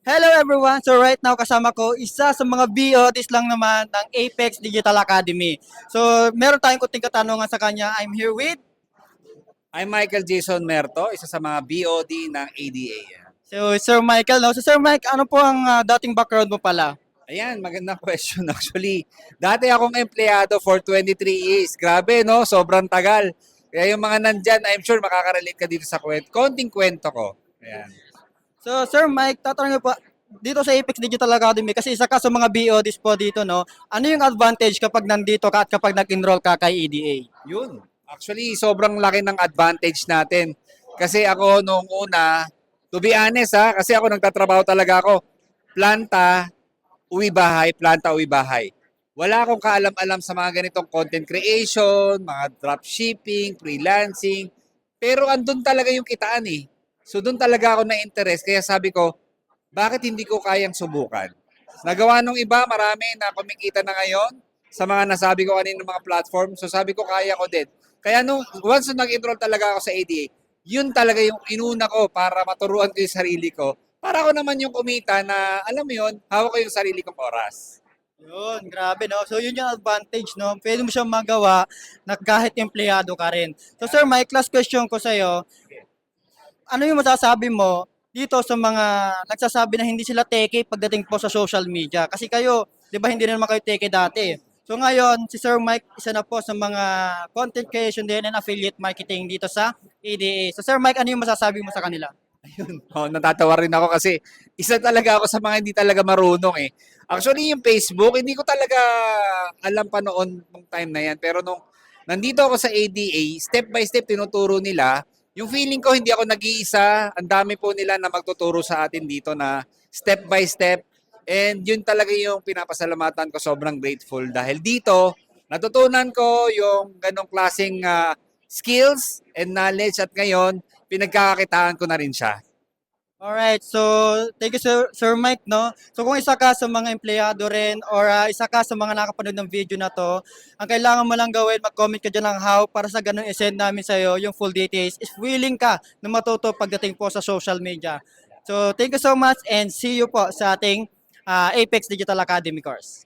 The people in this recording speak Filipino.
Hello everyone! So right now kasama ko isa sa mga BOTs lang naman ng Apex Digital Academy. So meron tayong kunting katanungan sa kanya. I'm here with... I'm Michael Jason Merto, isa sa mga BOD ng ADA. So Sir Michael, no? So Sir Mike, ano po ang dating background mo pala? Ayan, magandang question actually. Dati akong empleyado for 23 years. Grabe, no? Sobrang tagal. Kaya yung mga nandyan, I'm sure makaka-relate ka dito sa kwento. Konting kwento ko. Ayan. So Sir Mike, tatanungin po, dito sa Apex Digital Academy, kasi isa ka sa mga BOTs po dito, no? Ano yung advantage kapag nandito ka at kapag nag-enroll ka kay EDA? Yun. Actually, sobrang laki ng advantage natin. Kasi ako noong una, to be honest kasi ako nagtatrabaho talaga ako. Planta, uwi bahay, planta, uwi bahay. Wala akong kaalam-alam sa mga ganitong content creation, mga dropshipping, freelancing. Pero andun talaga yung kitaan eh. So doon talaga ako na-interest. Kaya sabi ko, bakit hindi ko kayang subukan? Nagawa nung iba, marami na kumikita na ngayon sa mga nasabi ko kanina mga platform. So sabi ko, kaya ko din. Kaya nung once nag-enroll talaga ako sa ADA, yun talaga yung inuna ko para maturuan ko yung sarili ko. Para ako naman yung kumita na, alam mo yun, hawak ko yung sarili kong oras. Yun, grabe, no? So yun yung advantage, no? Pwede mo siyang magawa na kahit empleyado ka rin. So Sir Mike, last question ko sa'yo, ano yung masasabi mo dito sa mga nagsasabi na hindi sila teke pagdating po sa social media? Kasi kayo, di ba hindi na naman kayo teke dati? So ngayon, si Sir Mike, isa na po sa mga content creation din and affiliate marketing dito sa ADA. So Sir Mike, ano yung masasabi mo sa kanila? Oh, natatawa rin ako kasi isa talaga ako sa mga hindi talaga marunong eh. Actually, yung Facebook, hindi ko talaga alam pa noon nung time na yan. Pero nung nandito ako sa ADA, step by step tinuturo nila. Yung feeling ko hindi ako nag-iisa. Ang dami po nila na magtuturo sa atin dito na step by step. And yun talaga yung pinapasalamatan ko. Sobrang grateful dahil dito natutunan ko yung ganong klaseng skills and knowledge at ngayon pinagkakakitaan ko na rin siya. Alright, so thank you Sir Mike, no? So kung isa ka sa mga empleyado rin or isa ka sa mga nakapanood ng video na to, ang kailangan mo lang gawin, mag-comment ka dyan ng how para sa ganun i-send namin sa'yo yung full details if willing ka na matuto pagdating po sa social media. So thank you so much and see you po sa ating Apex Digital Academy course.